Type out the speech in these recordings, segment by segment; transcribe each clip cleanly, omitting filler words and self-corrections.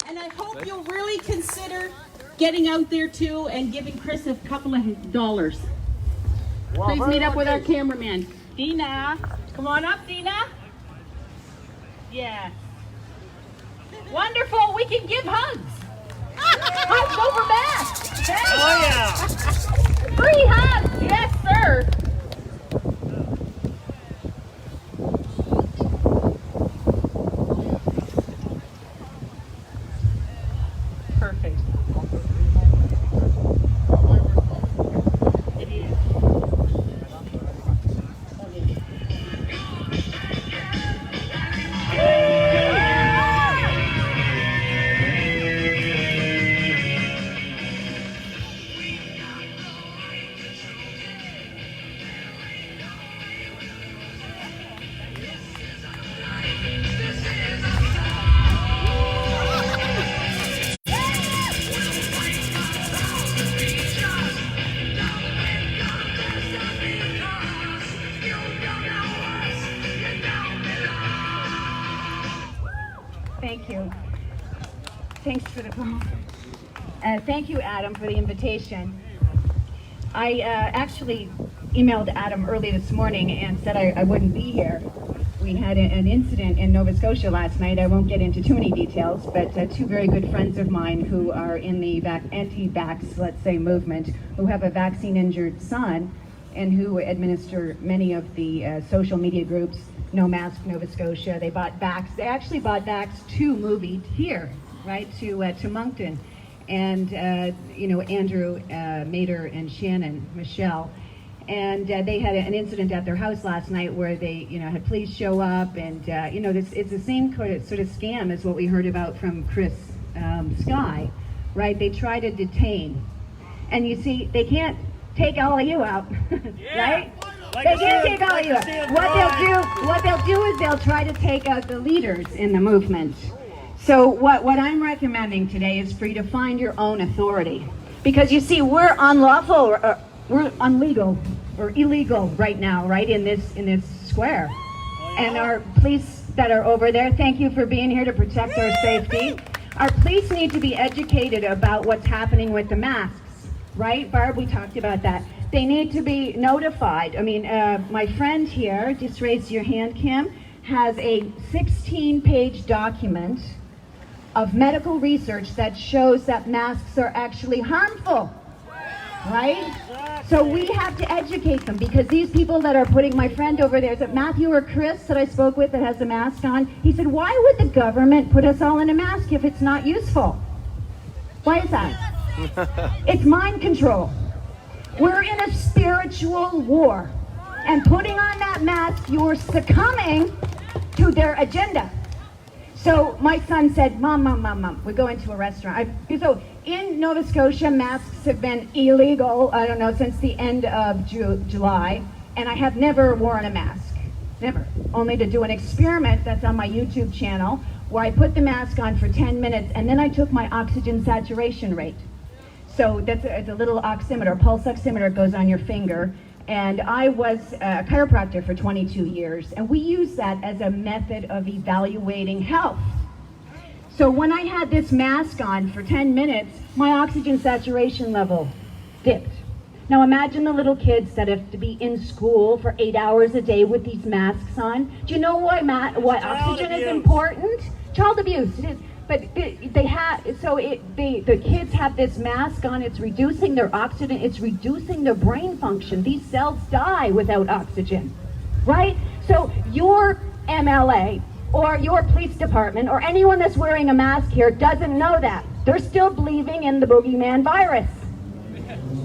And I hope you'll really consider getting out there too and giving Chris a couple of dollars. Please meet up with our cameraman. Dina, come on up, Dina. Yeah. Wonderful, we can give hugs. Hugs over masks. Hey. Oh yeah. Free hugs, yes sir. Perfect. It is. Thank you. Thanks for the call. Thank you, Adam, for the invitation. I actually emailed Adam early this morning and said I wouldn't be here. We had an incident in Nova Scotia last night. I won't get into too many details, but two very good friends of mine who are in the anti-vax, let's say, movement, who have a vaccine-injured son, and who administer many of the social media groups, No Mask Nova Scotia. They bought Vax. They actually bought Vax to move it here, right, to Moncton. And, Andrew, Mater, and Shannon, Michelle. And they had an incident at their house last night where they, had police show up. And, it's the same sort of scam as what we heard about from Chris Sky, right? They try to detain. And you see, they can't take all of you out, right? They can't take all of you out. What they'll do is they'll try to take out the leaders in the movement. So what I'm recommending today is for you to find your own authority. Because you see, we're unlawful, we're unlegal or illegal right now, right, in this square. And our police that are over there, thank you for being here to protect our safety. Our police need to be educated about what's happening with the masks, right? Barb, we talked about that. They need to be notified. I mean, my friend here, just raise your hand, Kim, has a 16-page document of medical research that shows that masks are actually harmful, right? So we have to educate them, because these people that are putting, my friend over there, is it Matthew or Chris that I spoke with that has a mask on? He said, why would the government put us all in a mask if it's not useful? Why is that? It's mind control. We're in a spiritual war, and putting on that mask, you're succumbing to their agenda. So my son said, Mom, we're going to a restaurant. So in Nova Scotia, masks have been illegal, I don't know, since the end of July, and I have never worn a mask, never. Only to do an experiment that's on my YouTube channel, where I put the mask on for 10 minutes, and then I took my oxygen saturation rate. So it's a little oximeter, pulse oximeter, goes on your finger. And I was a chiropractor for 22 years, and we use that as a method of evaluating health. So when I had this mask on for 10 minutes, my oxygen saturation level dipped. Now imagine the little kids that have to be in school for 8 hours a day with these masks on. Do you know why oxygen is important? Child abuse, it is. But the kids have this mask on, it's reducing their oxygen, it's reducing their brain function. These cells die without oxygen, right? So your MLA or your police department or anyone that's wearing a mask here doesn't know that. They're still believing in the boogeyman virus.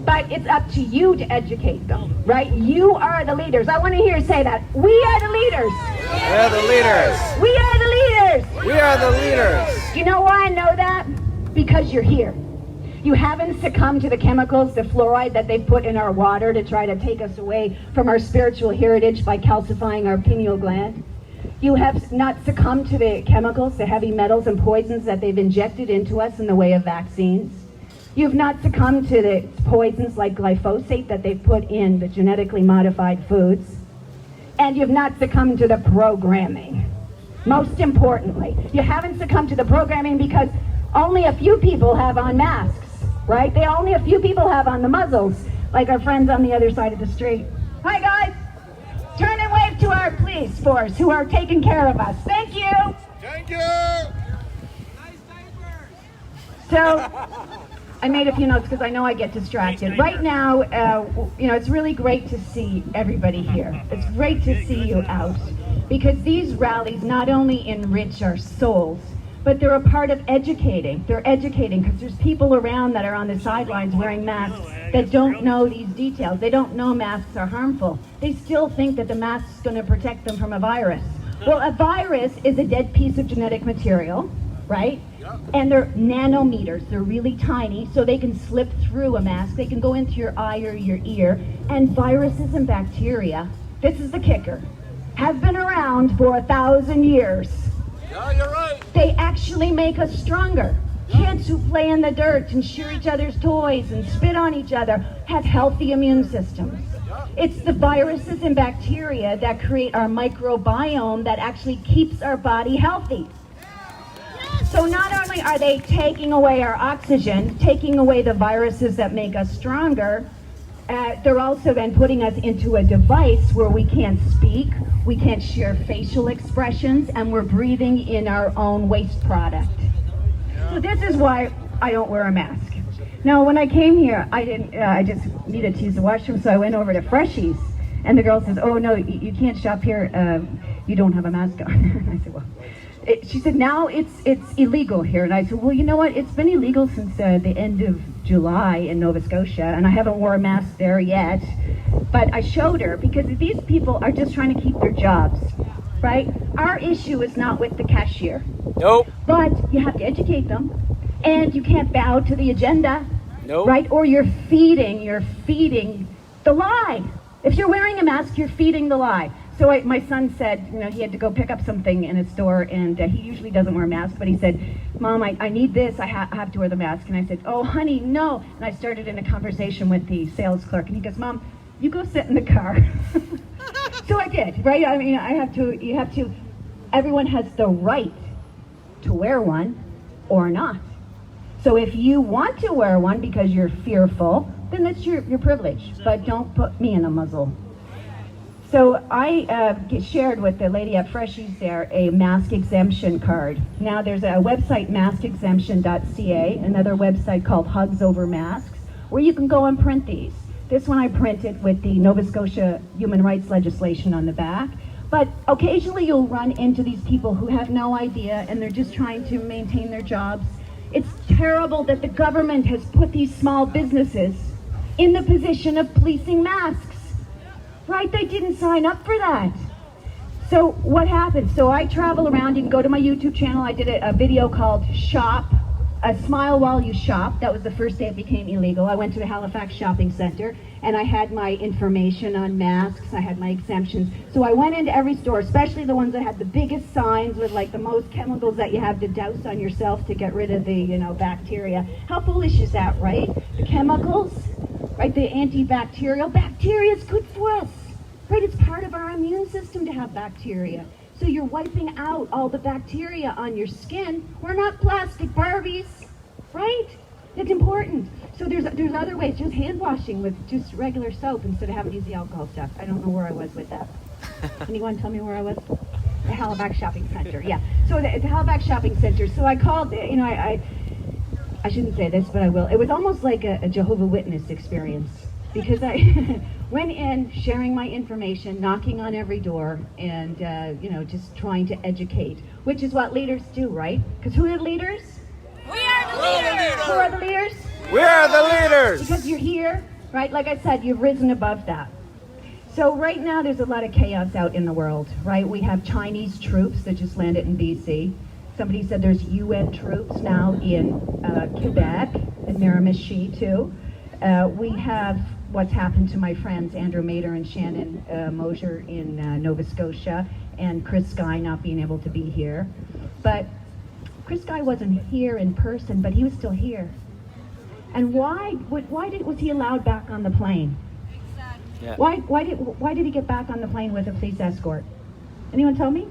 But it's up to you to educate them, right? You are the leaders. I want to hear you say that. We are the leaders. We are the leaders. We are the leaders. We are the leaders. Do you know why I know that? Because you're here. You haven't succumbed to the chemicals, the fluoride that they put in our water to try to take us away from our spiritual heritage by calcifying our pineal gland. You have not succumbed to the chemicals, the heavy metals and poisons that they've injected into us in the way of vaccines. You've not succumbed to the poisons like glyphosate that they've put in the genetically modified foods. And you've not succumbed to the programming. Most importantly, you haven't succumbed to the programming because only a few people have on masks, right? Only a few people have on the muzzles, like our friends on the other side of the street. Hi, guys. Turn and wave to our police force who are taking care of us. Thank you. Thank you. So, I made a few notes because I know I get distracted. Right now, it's really great to see everybody here. It's great to see you out because these rallies not only enrich our souls, but they're a part of educating. They're educating because there's people around that are on the sidelines wearing masks that don't know these details. They don't know masks are harmful. They still think that the mask is going to protect them from a virus. Well, a virus is a dead piece of genetic material, right? And they're nanometers. They're really tiny, so they can slip through a mask. They can go into your eye or your ear. And viruses and bacteria, this is the kicker, have been around for 1,000 years. Yeah, you're right. They actually make us stronger. Kids who play in the dirt and shear each other's toys and spit on each other have healthy immune systems. It's the viruses and bacteria that create our microbiome that actually keeps our body healthy. So not only are they taking away our oxygen, taking away the viruses that make us stronger, they're also then putting us into a device where we can't speak, we can't share facial expressions, and we're breathing in our own waste product. So this is why I don't wear a mask. Now, when I came here, I just needed to use the washroom, so I went over to Freshies, and the girl says, "Oh no, you can't shop here. You don't have a mask on." I said, "Well." She said, "Now it's illegal here." And I said, "Well, you know what? It's been illegal since the end of July in Nova Scotia, and I haven't worn a mask there yet." But I showed her because these people are just trying to keep their jobs, right? Our issue is not with the cashier. Nope. But you have to educate them, and you can't bow to the agenda, Nope. right? Or you're feeding the lie. If you're wearing a mask, you're feeding the lie. So my son said, he had to go pick up something in a store, and he usually doesn't wear a mask, but he said, "Mom, I need this, I have to wear the mask." And I said, "Oh, honey, no." And I started in a conversation with the sales clerk, and he goes, "Mom, you go sit in the car." So I did, right? I mean, everyone has the right to wear one or not. So if you want to wear one because you're fearful, then that's your privilege, but don't put me in a muzzle. So I shared with the lady at Freshies there a mask exemption card. Now there's a website, maskexemption.ca, another website called Hugs Over Masks, where you can go and print these. This one I printed with the Nova Scotia human rights legislation on the back. But occasionally you'll run into these people who have no idea and they're just trying to maintain their jobs. It's terrible that the government has put these small businesses in the position of policing masks. Right? They didn't sign up for that. So what happened? So I travel around. You can go to my YouTube channel. I did a video called Shop, Smile While You Shop. That was the first day it became illegal. I went to the Halifax Shopping Center and I had my information on masks. I had my exemptions. So I went into every store, especially the ones that had the biggest signs with like the most chemicals that you have to douse on yourself to get rid of the bacteria. How foolish is that, right? The chemicals, right? The antibacterial. Bacteria is good for us, right? It's part of our immune system to have bacteria. So you're wiping out all the bacteria on your skin. We're not plastic Barbies, right? It's important. So there's other ways, just hand washing with just regular soap instead of having to use the alcohol stuff. I don't know where I was with that. Anyone tell me where I was? The Halifax Shopping Center, yeah. So the Halifax Shopping Center. So I called, I shouldn't say this, but I will. It was almost like a Jehovah's Witness experience because I went in sharing my information, knocking on every door, and just trying to educate, which is what leaders do, right? Because who are the leaders? We are the leaders! Who are the leaders? We are the leaders! Because you're here, right? Like I said, you've risen above that. So right now there's a lot of chaos out in the world, right? We have Chinese troops that just landed in BC. Somebody said there's UN troops now in Quebec, in Miramichi too. We have what's happened to my friends Andrew Mader and Shannon Mosier in Nova Scotia, and Chris Sky not being able to be here. But Chris Sky wasn't here in person, but he was still here. And why was he allowed back on the plane? Yeah. Why did he get back on the plane with a police escort? Anyone tell me?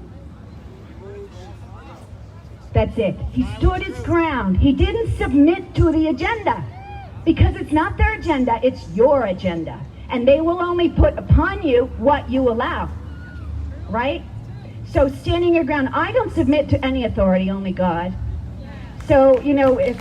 That's it. He stood his ground. He didn't submit to the agenda, because it's not their agenda, it's your agenda. And they will only put upon you what you allow, right? So standing your ground, I don't submit to any authority, only God. So, you know, if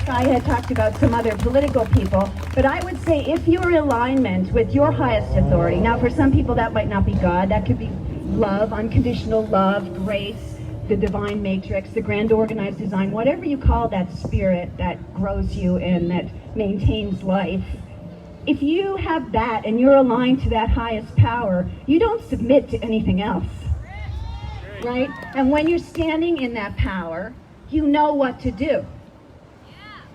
I had talked about some other political people, but I would say if you're in alignment with your highest authority, now for some people that might not be God, that could be love, unconditional love, grace, the divine matrix, the grand organized design, whatever you call that spirit that grows you and that maintains life. If you have that and you're aligned to that highest power, you don't submit to anything else, right? And when you're standing in that power, you know what to do,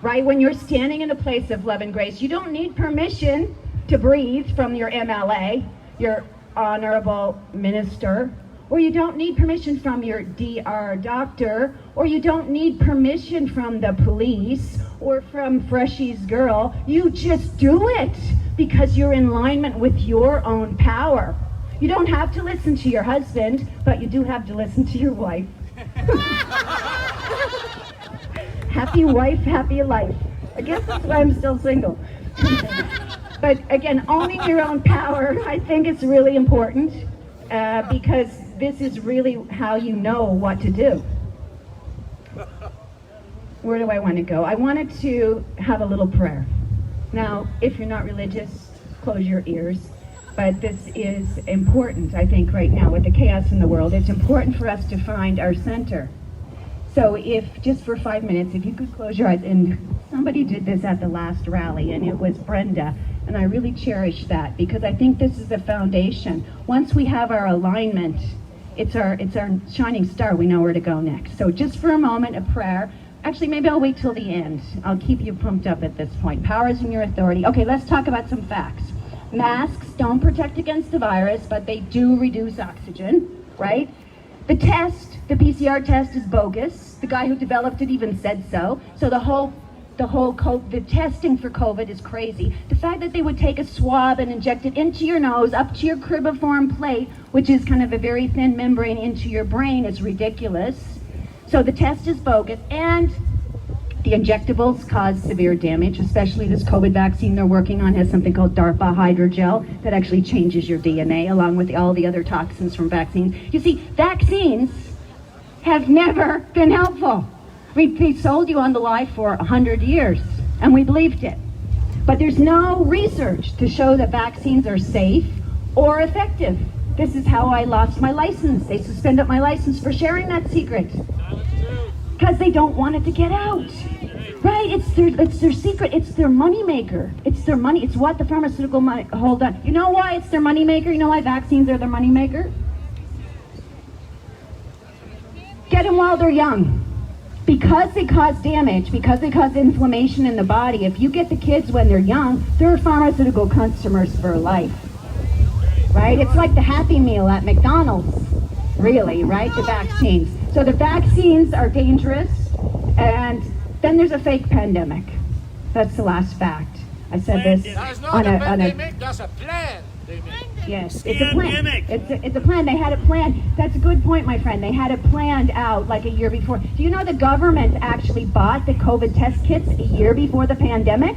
right? When you're standing in a place of love and grace, you don't need permission to breathe from your MLA, your honorable minister, or you don't need permission from your DR doctor, or you don't need permission from the police or from Freshy's girl. You just do it because you're in alignment with your own power. You don't have to listen to your husband, but you do have to listen to your wife. Happy wife, happy life. I guess that's why I'm still single. But again, owning your own power, I think is really important because this is really how you know what to do. Where do I want to go? I wanted to have a little prayer. Now, if you're not religious, close your ears. But this is important, I think, right now with the chaos in the world. It's important for us to find our center. So if, just for 5 minutes, if you could close your eyes, and somebody did this at the last rally, and it was Brenda, and I really cherish that, because I think this is the foundation. Once we have our alignment, it's our shining star, we know where to go next. So just for a moment, a prayer. Actually, maybe I'll wait till the end. I'll keep you pumped up at this point. Powers in your authority. Okay, let's talk about some facts. Masks don't protect against the virus, but they do reduce oxygen, right? The test, the PCR test, is bogus. The guy who developed it even said so. So the testing for COVID is crazy. The fact that they would take a swab and inject it into your nose, up to your cribriform plate, which is kind of a very thin membrane, into your brain, is ridiculous. So the test is bogus, and the injectables cause severe damage, especially this COVID vaccine they're working on has something called DARPA hydrogel that actually changes your DNA along with all the other toxins from vaccines. You see, vaccines have never been helpful. They sold you on the lie for 100 years, and we believed it. But there's no research to show that vaccines are safe or effective. This is how I lost my license. They suspended my license for sharing that secret. Because they don't want it to get out. Right? It's their secret. It's their money maker. It's their money. It's what the pharmaceutical money. Hold on. You know why it's their money maker? You know why vaccines are their money maker? Get them while they're young. Because they cause damage, because they cause inflammation in the body, if you get the kids when they're young, they're pharmaceutical customers for life. Right? It's like the Happy Meal at McDonald's. Really, right? The vaccines. So the vaccines are dangerous, and then there's a fake pandemic. That's the last fact. I said this That's not on a a pandemic, that's a plan they make. yes, it's a plan. It's a plan. They had it planned. That's a good point, my friend. They had it planned out like a year before. Do you know the government actually bought the COVID test kits a year before the pandemic?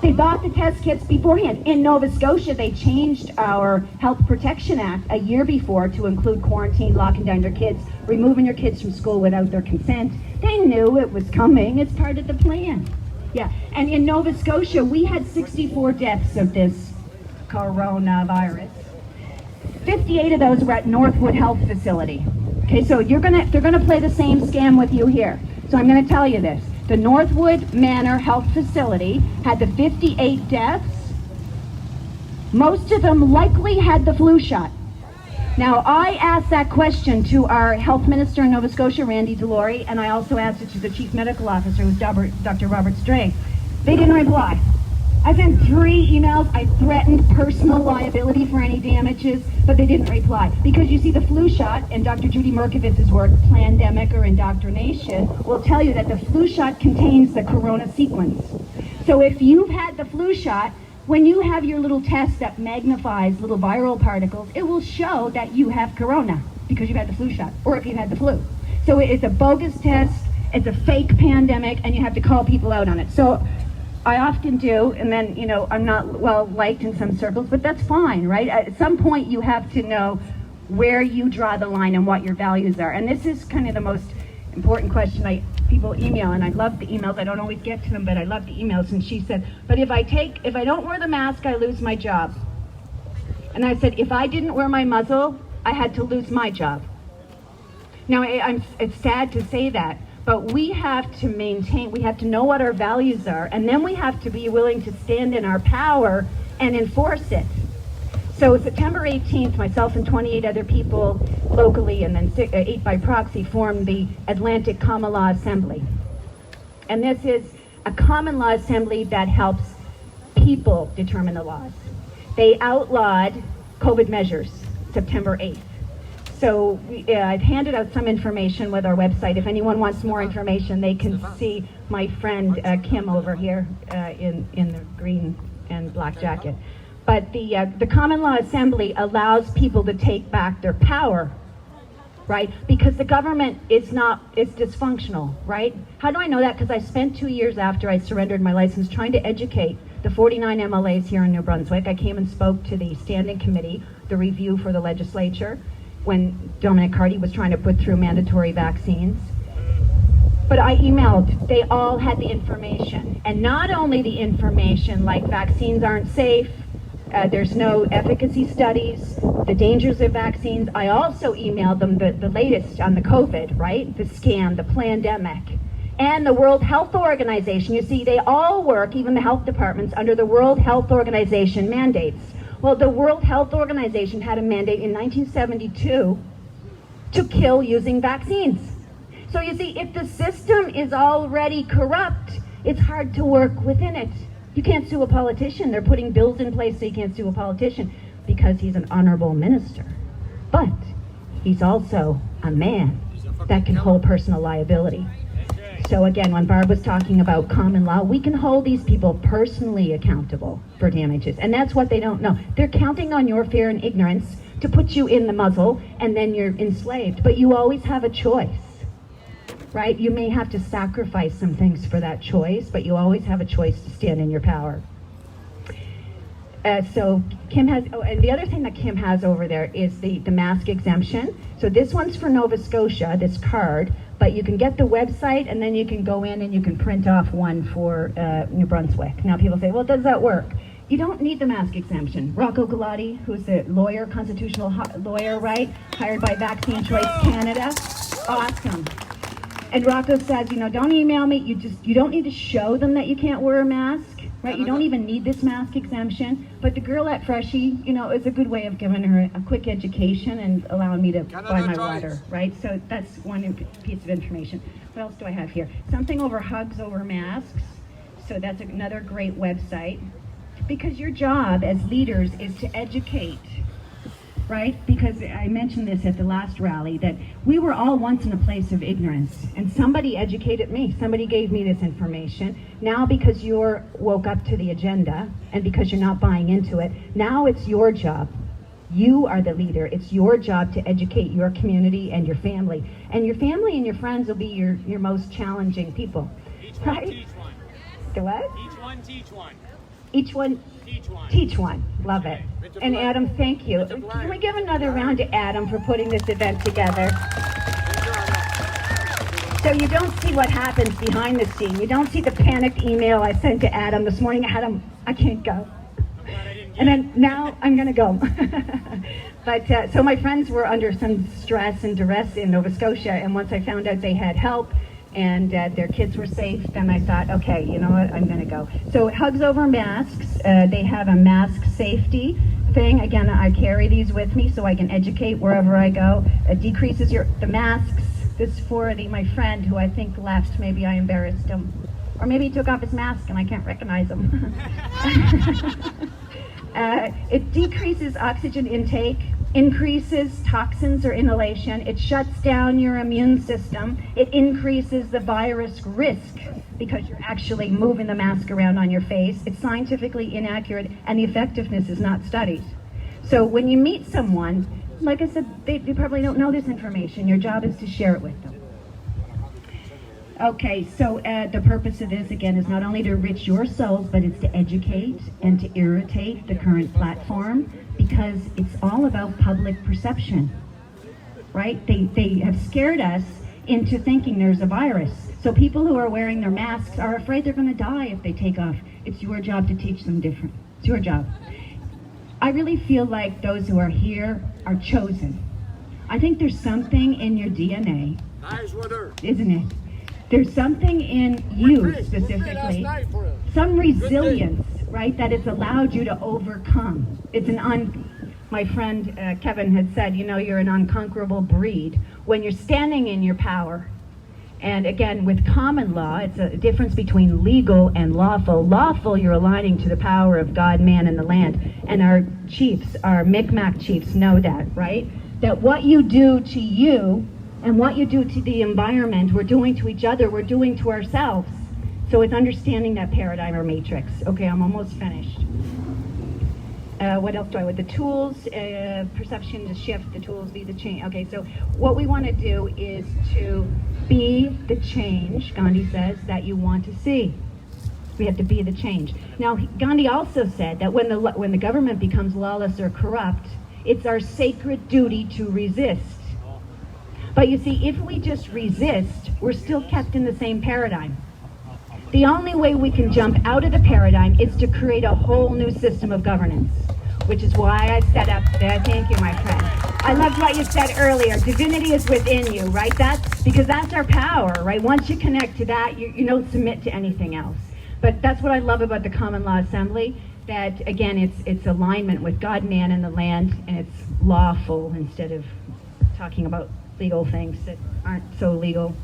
They bought the test kits beforehand. In Nova Scotia, they changed our Health Protection Act a year before to include quarantine, locking down your kids, removing your kids from school without their consent. They knew it was coming. It's part of the plan. Yeah, and in Nova Scotia, we had 64 deaths of this coronavirus. 58 of those were at Northwood Health Facility. Okay, so they're gonna play the same scam with you here. So I'm gonna tell you this. The Northwood Manor Health Facility had the 58 deaths. Most of them likely had the flu shot. Now, I asked that question to our health minister in Nova Scotia, Randy Delory, and I also asked it to the chief medical officer, who's Dr. Robert Stray. They didn't reply. I sent 3 emails. I threatened personal liability for any damages, but they didn't reply. Because you see, the flu shot, and Dr. Judy Merkovitz's work, Plandemic or Indoctrination, will tell you that the flu shot contains the corona sequence. So if you've had the flu shot, when you have your little test that magnifies little viral particles, it will show that you have corona because you've had the flu shot, or if you've had the flu. So it's a bogus test, it's a fake pandemic, and you have to call people out on it. So I often do, and then, you know, I'm not well liked in some circles, but that's fine, right? At some point you have to know where you draw the line and what your values are. And this is kind of the most important question people email, and I love the emails. I don't always get to them, but I love the emails. And she said, but if I don't wear the mask, I lose my job. And I said, if I didn't wear my muzzle, I had to lose my job. Now, it's sad to say that, but we have to know what our values are, and then we have to be willing to stand in our power and enforce it. So September 18th, myself and 28 other people locally, and then 8 by proxy, formed the Atlantic Common Law Assembly. And this is a common law assembly that helps people determine the laws. They outlawed COVID measures September 8th. So I've handed out some information with our website. If anyone wants more information, they can see my friend Kim over here in the green and black jacket. But the Common Law Assembly allows people to take back their power, right? Because the government it's dysfunctional, right? How do I know that? Because I spent 2 years after I surrendered my license trying to educate the 49 MLAs here in New Brunswick. I came and spoke to the standing committee, the review for the legislature, when Dominic Carty was trying to put through mandatory vaccines. But I emailed, they all had the information. And not only the information like vaccines aren't safe, there's no efficacy studies, the dangers of vaccines. I also emailed them the latest on the COVID, right? The scam, the pandemic, and the World Health Organization. You see, they all work, even the health departments, under the World Health Organization mandates. Well, the World Health Organization had a mandate in 1972 to kill using vaccines. So you see, if the system is already corrupt, it's hard to work within it. You can't sue a politician. They're putting bills in place so you can't sue a politician because he's an honorable minister. But he's also a man that can hold personal liability. So again, when Barb was talking about common law, we can hold these people personally accountable for damages. And that's what they don't know. They're counting on your fear and ignorance to put you in the muzzle, and then you're enslaved. But you always have a choice, right? You may have to sacrifice some things for that choice, but you always have a choice to stand in your power. So Kim has, and the other thing that Kim has over there is the mask exemption. So this one's for Nova Scotia, this card, but you can get the website and then you can go in and you can print off one for New Brunswick. Now people say, well, does that work? You don't need the mask exemption. Rocco Galati, who's a lawyer, constitutional lawyer, right? Hired by Vaccine Choice Canada. Awesome. And Rocco says, you know, don't email me. You don't need to show them that you can't wear a mask, right? You don't even need this mask exemption. But the girl at Freshie, you know, is a good way of giving her a quick education and allowing me to buy my water, right? So that's one piece of information. What else do I have here? Something over hugs over masks. So that's another great website. Because your job as leaders is to educate, right? Because I mentioned this at the last rally, that we were all once in a place of ignorance, and somebody educated me. Somebody gave me this information. Now, because you're woke up to the agenda, and because you're not buying into it, now it's your job. You are the leader. It's your job to educate your community and your family. And your family and your friends will be your most challenging people, right? Teach one. The what? Each one, teach one. Each one, teach one. Love it. And Adam, thank you. Can we give another round to Adam for putting this event together? So you don't see what happens behind the scene. You don't see the panicked email I sent to Adam this morning. Adam, I can't go. And then now I'm going to go. But so my friends were under some stress and duress in Nova Scotia, and once I found out they had help, and their kids were safe, then I thought, okay, you know what, I'm gonna go. So Hugs Over Masks, they have a mask safety thing. Again, I carry these with me so I can educate wherever I go. It decreases the masks. This is for my friend who I think left. Maybe I embarrassed him. Or maybe he took off his mask and I can't recognize him. It decreases oxygen intake, increases toxins or inhalation, it shuts down your immune system, it increases the virus risk because you're actually moving the mask around on your face. It's scientifically inaccurate and the effectiveness is not studied. So when you meet someone, like I said, they probably don't know this information. Your job is to share it with them. Okay, so the purpose of this, again, is not only to enrich your souls, but it's to educate and to irritate the current platform, because it's all about public perception, right? They have scared us into thinking there's a virus. So people who are wearing their masks are afraid they're going to die if they take off. It's your job to teach them different. It's your job. I really feel like those who are here are chosen. I think there's something in your DNA, isn't it? There's something in you specifically, some resilience, right, that it's allowed you to overcome. It's my friend Kevin had said, you know, you're an unconquerable breed when you're standing in your power. And again, with common law, it's a difference between legal and lawful. Lawful, you're aligning to the power of God, man, and the land. And our chiefs, our Mi'kmaq chiefs know that, right? That what you do to you and what you do to the environment, we're doing to each other, we're doing to ourselves. So it's understanding that paradigm or matrix. Okay, I'm almost finished. What else do I with the tools? Perception to shift, the tools be the change. Okay, so what we want to do is to be the change, Gandhi says, that you want to see. We have to be the change. Now, Gandhi also said that when the government becomes lawless or corrupt, it's our sacred duty to resist. But you see, if we just resist, we're still kept in the same paradigm. The only way we can jump out of the paradigm is to create a whole new system of governance, which is why I set up there. Thank you, my friend. I loved what you said earlier. Divinity is within you, right? Because that's our power, right? Once you connect to that, you don't submit to anything else. But that's what I love about the Common Law Assembly, that, again, it's alignment with God, man, and the land, and it's lawful instead of talking about legal things that aren't so legal.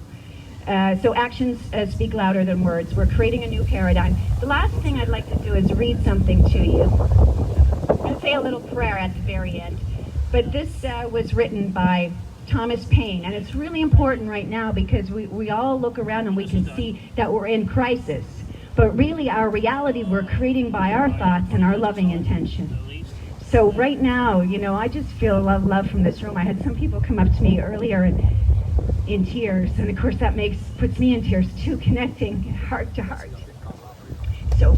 So actions speak louder than words. We're creating a new paradigm. The last thing I'd like to do is read something to you. I'm going to say a little prayer at the very end. But this was written by Thomas Paine, and it's really important right now because we all look around and we can see that we're in crisis. But really our reality we're creating by our thoughts and our loving intention. So right now, you know, I just feel love from this room. I had some people come up to me earlier in tears, and of course that puts me in tears too, connecting heart to heart. So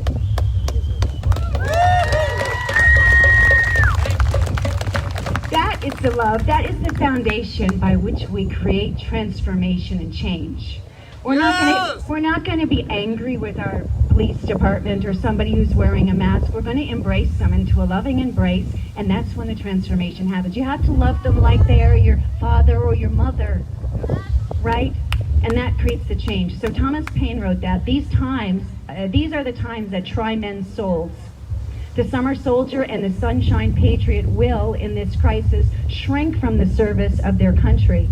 that is the love, that is the foundation by which we create transformation and change. We're not going to be angry with our police department or somebody who's wearing a mask. We're going to embrace them into a loving embrace, and that's when the transformation happens. You have to love them like they are your father or your mother, right? And that creates the change. So Thomas Paine wrote that these are the times that try men's souls. The summer soldier and the sunshine patriot will, in this crisis, shrink from the service of their country.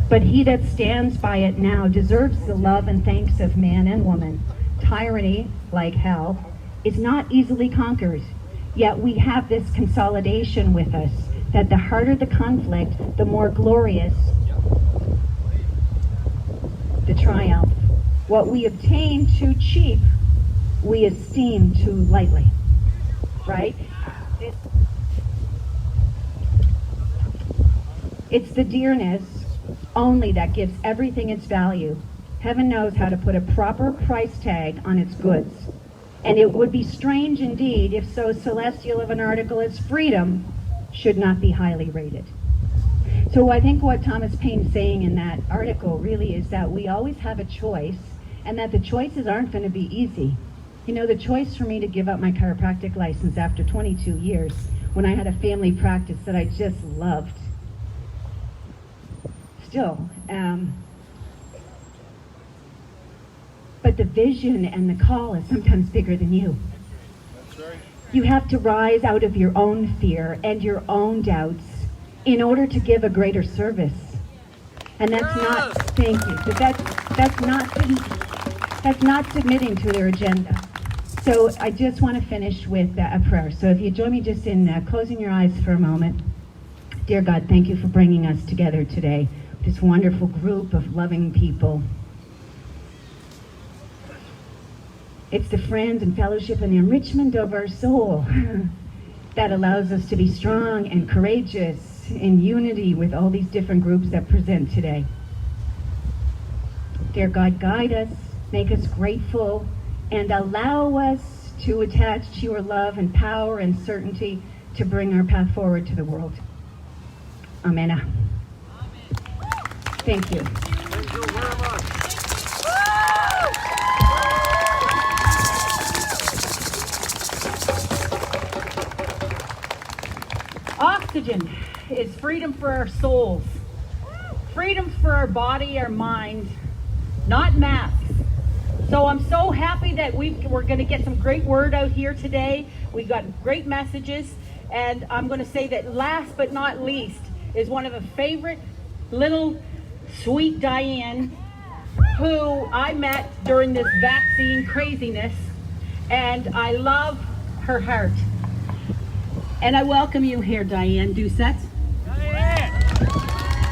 But he that stands by it now deserves the love and thanks of man and woman. Tyranny, like hell, is not easily conquered. Yet we have this consolidation with us, that the harder the conflict, the more glorious the triumph. What we obtain too cheap, we esteem too lightly. Right? It's the dearness only that gives everything its value. Heaven knows how to put a proper price tag on its goods. And it would be strange indeed if so celestial of an article as freedom should not be highly rated. So I think what Thomas Paine's saying in that article really is that we always have a choice, and that the choices aren't going to be easy. You know, the choice for me to give up my chiropractic license after 22 years when I had a family practice that I just loved. Still. But the vision and the call is sometimes bigger than you. That's right. You have to rise out of your own fear and your own doubts in order to give a greater service. And that's not, thank you, but that's not submitting to their agenda. So I just want to finish with a prayer. So if you join me just in closing your eyes for a moment. Dear God, thank you for bringing us together today, this wonderful group of loving people. It's the friends and fellowship and the enrichment of our soul that allows us to be strong and courageous in unity with all these different groups that present today. Dear God, guide us, make us grateful, and allow us to attach to your love and power and certainty to bring our path forward to the world. Amen. Thank you. Thank you very much. Oxygen is freedom for our souls, freedom for our body, our mind, not masks. So I'm so happy that we're going to get some great word out here today. We got great messages, and I'm going to say that last but not least is one of a favorite little sweet Diane, who I met during this vaccine craziness, and I love her heart. And I welcome you here, Diane Doucette.